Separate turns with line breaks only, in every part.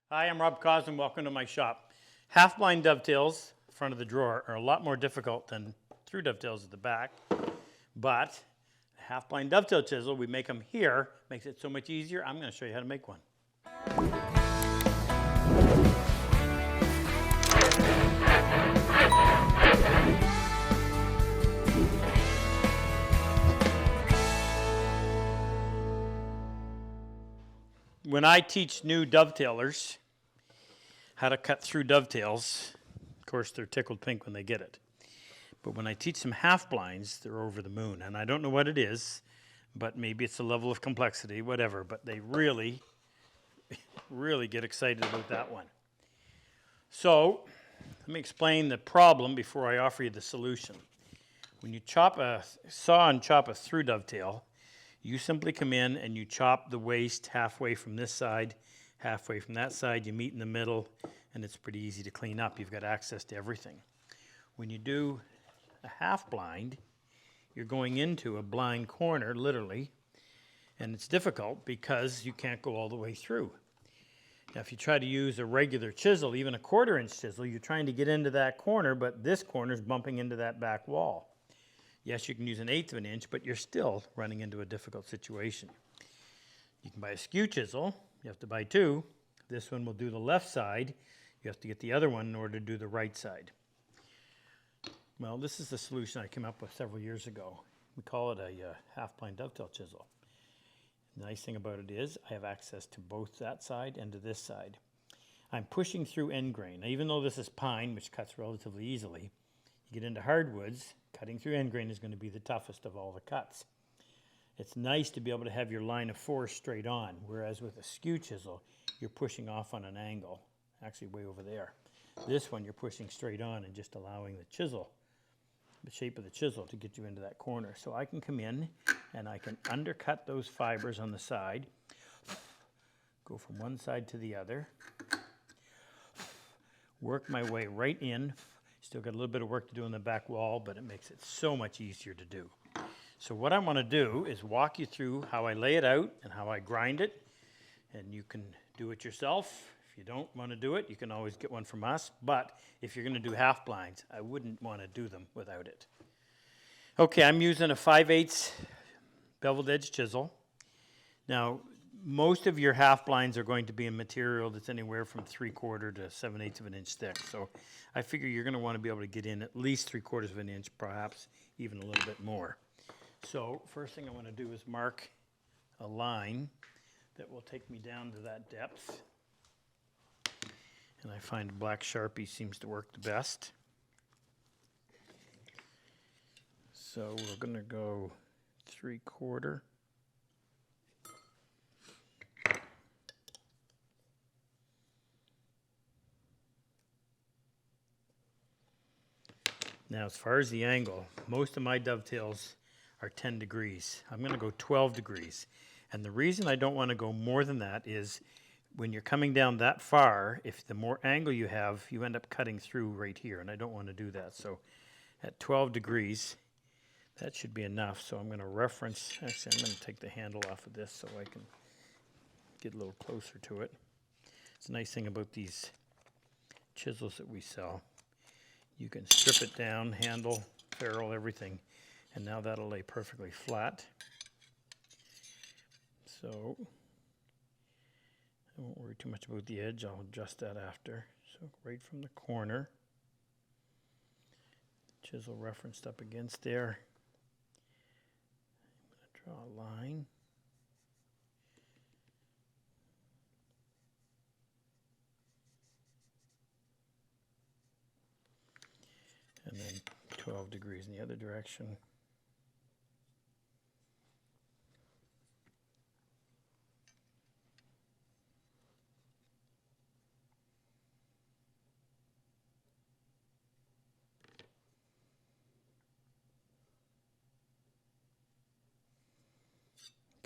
Hi, I'm Rob Cosman. Welcome to my shop. Half-blind dovetails, front of the drawer, are a lot more difficult than through dovetails at the back. But a half-blind dovetail chisel, we make them here, makes it so much easier. I'm going to show you how to make one. When I teach new dovetailers how to cut through dovetails, of course they're tickled pink when they get it. But when I teach them half blinds, they're over the moon. And I don't know what it is, but maybe it's a level of complexity, whatever. But they really, really get excited about that one. So let me explain the problem before I offer you the solution. When you saw and chop a through dovetail, you simply come in and you chop the waist halfway from this side, halfway from that side. You meet in the middle, and it's pretty easy to clean up. You've got access to everything. When you do a half blind, you're going into a blind corner, literally, and it's difficult because you can't go all the way through. Now, if you try to use a regular chisel, even a 1/4 inch chisel, you're trying to get into that corner, but this corner is bumping into that back wall. Yes, you can use an 1/8 of an inch, but you're still running into a difficult situation. You can buy a skew chisel. You have to buy 2. This one will do the left side. You have to get the other one in order to do the right side. Well, this is the solution I came up with several years ago. We call it a half-blind dovetail chisel. The nice thing about it is I have access to both that side and to this side. I'm pushing through end grain. Now, even though this is pine, which cuts relatively easily, you get into hardwoods, cutting through end grain is going to be the toughest of all the cuts. It's nice to be able to have your line of force straight on, whereas with a skew chisel, you're pushing off on an angle, actually way over there. This one, you're pushing straight on and just allowing the chisel, the shape of the chisel, to get you into that corner. So I can come in and I can undercut those fibers on the side, go from one side to the other, work my way right in. Still got a little bit of work to do on the back wall, but it makes it so much easier to do. So what I want to do is walk you through how I lay it out and how I grind it, and you can do it yourself. If you don't want to do it, you can always get one from us, but if you're going to do half blinds, I wouldn't want to do them without it. Okay, I'm using a 5/8 beveled edge chisel. Now, most of your half blinds are going to be in material that's anywhere from 3/4 to 7/8 of an inch thick. So I figure you're going to want to be able to get in at least 3/4 of an inch, perhaps even a little bit more. So first thing I want to do is mark a line that will take me down to that depth. And I find a black Sharpie seems to work the best. So we're going to go 3/4. Now, as far as the angle, most of my dovetails are 10 degrees. I'm going to go 12 degrees. And the reason I don't want to go more than that is when you're coming down that far, if the more angle you have, you end up cutting through right here, and I don't want to do that. So at 12 degrees, that should be enough. So I'm going to reference, actually I'm going to take the handle off of this so I can get a little closer to it. It's a nice thing about these chisels that we sell. You can strip it down, handle, ferrule, everything, and now that'll lay perfectly flat. So I won't worry too much about the edge. I'll adjust that after. So right from the corner, chisel referenced up against there. I'm going to draw a line. And then 12 degrees in the other direction.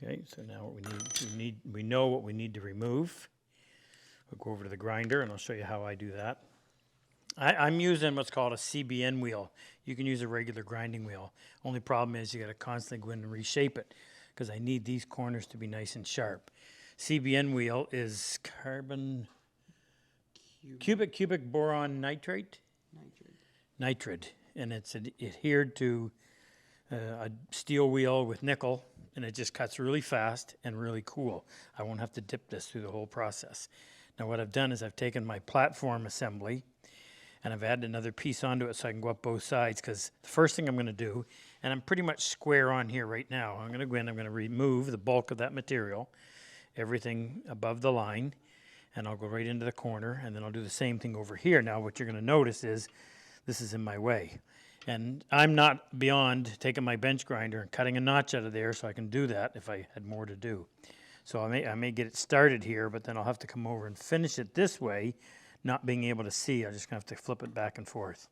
Okay, so now what we know what we need to remove. We'll go over to the grinder and I'll show you how I do that. I'm using what's called a CBN wheel. You can use a regular grinding wheel. Only problem is you got to constantly go in and reshape it because I need these corners to be nice and sharp. CBN wheel is carbon cubic boron nitrate. Nitrate, and it's adhered to a steel wheel with nickel, and it just cuts really fast and really cool. I won't have to dip this through the whole process. Now what I've done is I've taken my platform assembly and I've added another piece onto it so I can go up both sides, because the first thing I'm going to do, and I'm pretty much square on here right now, I'm going to go in, I'm going to remove the bulk of that material, everything above the line, and I'll go right into the corner, and then I'll do the same thing over here. Now what you're going to notice is this is in my way. And I'm not beyond taking my bench grinder and cutting a notch out of there, so I can do that if I had more to do. So I may get it started here, but then I'll have to come over and finish it this way, not being able to see. I'm just going to have to flip it back and forth.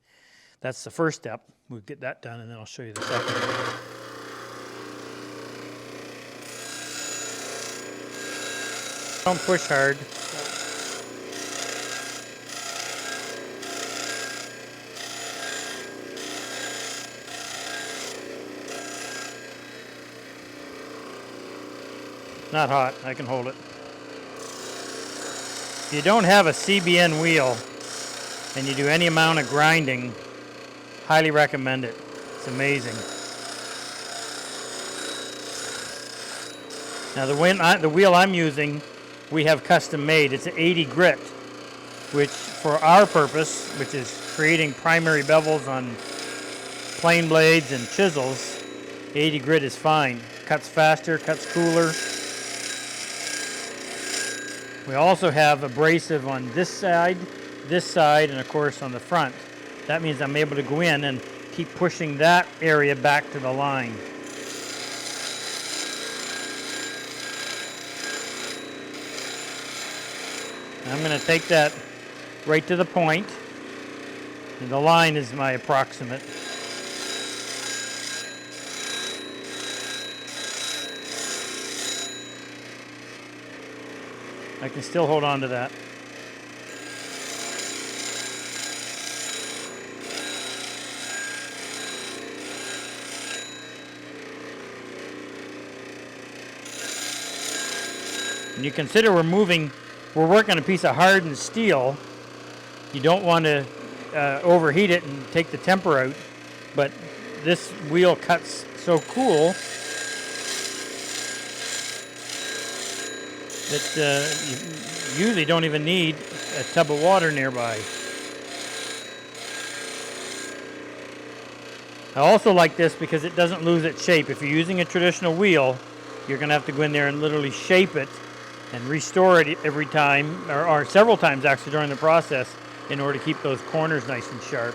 That's the first step. We'll get that done, and then I'll show you the second. Don't push hard. Not hot, I can hold it. If you don't have a CBN wheel and you do any amount of grinding, highly recommend it. It's amazing. Now the wheel I'm using, we have custom made. It's an 80 grit, which for our purpose, which is creating primary bevels on plane blades and chisels, 80 grit is fine. Cuts faster, cuts cooler. We also have abrasive on this side, and of course on the front. That means I'm able to go in and keep pushing that area back to the line. I'm going to take that right to the point, and the line is my approximate. I can still hold on to that. And you consider we're working on a piece of hardened steel. You don't want to overheat it and take the temper out, but this wheel cuts so cool that you usually don't even need a tub of water nearby. I also like this because it doesn't lose its shape. If you're using a traditional wheel, you're going to have to go in there and literally shape it and restore it every time, or several times actually during the process, in order to keep those corners nice and sharp.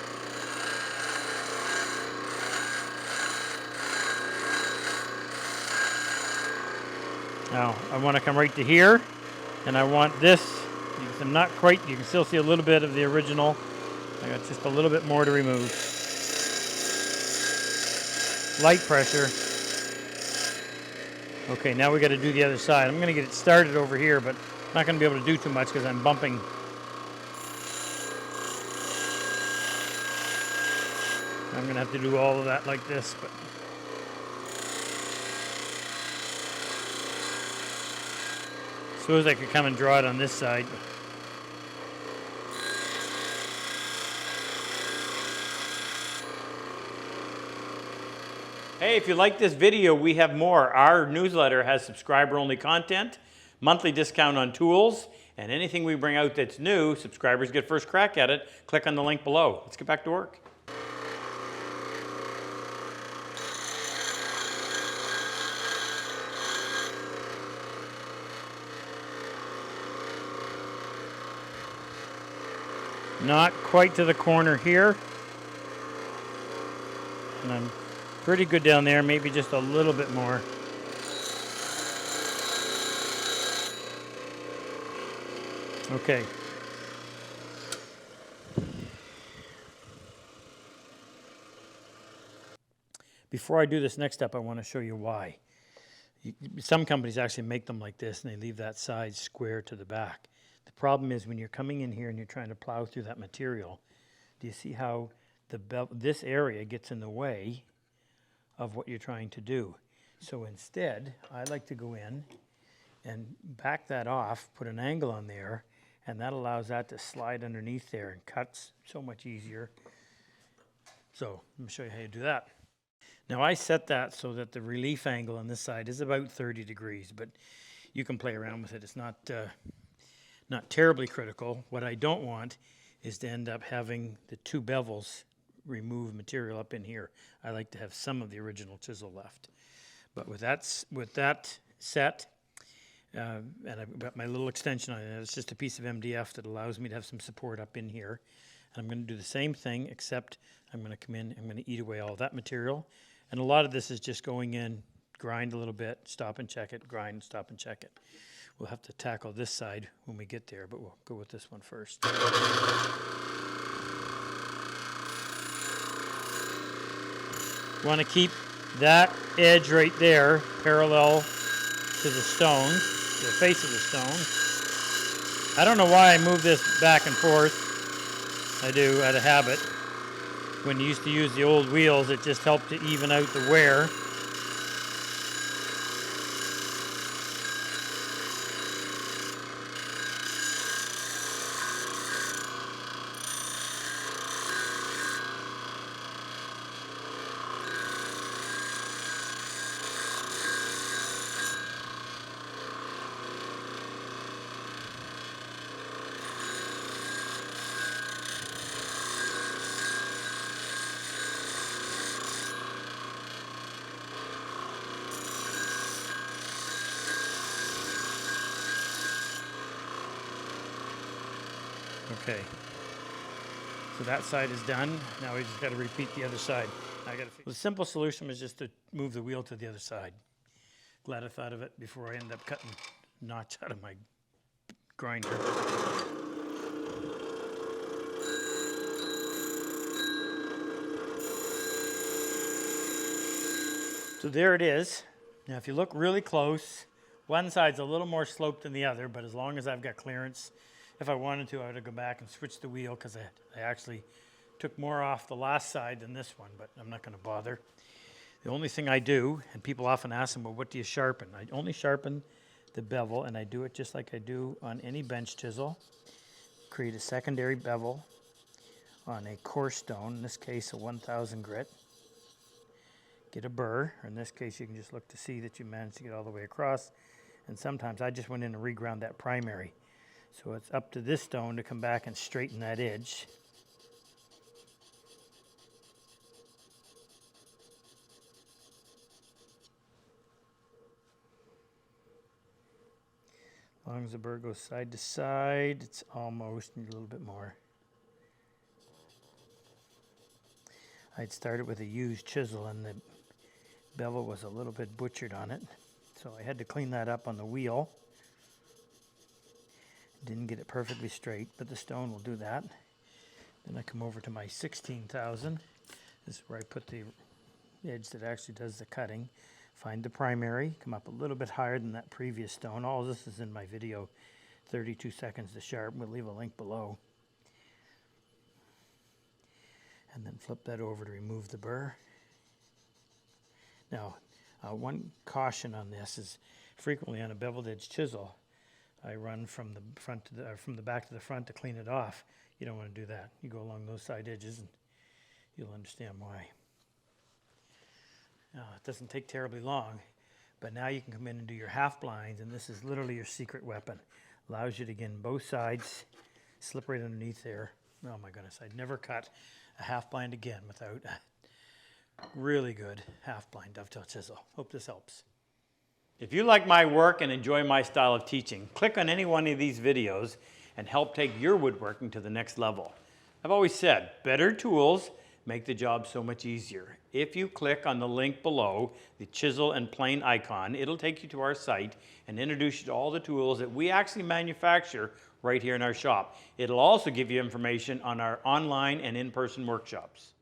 Now I want to come right to here, and I want this, because I'm not quite, you can still see a little bit of the original. I got just a little bit more to remove. Light pressure. Okay, now we got to do the other side. I'm going to get it started over here, but I'm not going to be able to do too much because I'm bumping. I'm going to have to do all of that like this, but I suppose I could come and draw it on this side. Hey, if you like this video, we have more. Our newsletter has subscriber-only content, monthly discount on tools, and anything we bring out that's new, subscribers get first crack at it. Click on the link below. Let's get back to work. Not quite to the corner here. And I'm pretty good down there, maybe just a little bit more. Okay. Before I do this next step, I want to show you why. Some companies actually make them like this, and they leave that side square to the back. The problem is when you're coming in here and you're trying to plow through that material, do you see how this area gets in the way of what you're trying to do? So instead, I like to go in and back that off, put an angle on there, and that allows that to slide underneath there and cuts so much easier. So let me show you how you do that. Now I set that so that the relief angle on this side is about 30 degrees, but you can play around with it. It's not terribly critical. What I don't want is to end up having the two bevels remove material up in here. I like to have some of the original chisel left. But with that set, and I've got my little extension on it. It's just a piece of MDF that allows me to have some support up in here. And I'm going to do the same thing, except I'm going to come in, I'm going to eat away all that material. And a lot of this is just going in, grind a little bit, stop and check it, grind, stop and check it. We'll have to tackle this side when we get there, but we'll go with this one first. You want to keep that edge right there parallel to the stone, to the face of the stone. I don't know why I move this back and forth. I do out of habit. When you used to use the old wheels, it just helped to even out the wear. Okay, so that side is done. Now we just got to repeat the other side. The simple solution is just to move the wheel to the other side. Glad I thought of it before I end up cutting notch out of my grinder. So there it is. Now if you look really close, one side's a little more sloped than the other, but as long as I've got clearance, if I wanted to, I would go back and switch the wheel because I actually took more off the last side than this one, but I'm not going to bother. The only thing I do, and people often ask them, well, what do you sharpen? I only sharpen the bevel, and I do it just like I do on any bench chisel. Create a secondary bevel on a coarse stone, in this case a 1000 grit. Get a burr, or in this case you can just look to see that you managed to get all the way across. And sometimes I just went in and reground that primary. So it's up to this stone to come back and straighten that edge. As long as the burr goes side to side, it's almost, need a little bit more. I'd started with a used chisel and the bevel was a little bit butchered on it. So I had to clean that up on the wheel. Didn't get it perfectly straight, but the stone will do that. Then I come over to my 16,000. This is where I put the edge that actually does the cutting. Find the primary, come up a little bit higher than that previous stone. All this is in my video, 32 seconds to sharp. We'll leave a link below. And then flip that over to remove the burr. Now, one caution on this is frequently on a beveled edge chisel, I run from the front to from the back to the front to clean it off. You don't want to do that. You go along those side edges and you'll understand why. Now, it doesn't take terribly long, but now you can come in and do your half blinds, and this is literally your secret weapon. Allows you to get in both sides, slip right underneath there. Oh my goodness, I'd never cut a half blind again without a really good half blind dovetail chisel. Hope this helps. If you like my work and enjoy my style of teaching, click on any one of these videos and help take your woodworking to the next level. I've always said, better tools make the job so much easier. If you click on the link below, the chisel and plane icon, it'll take you to our site and introduce you to all the tools that we actually manufacture right here in our shop. It'll also give you information on our online and in-person workshops.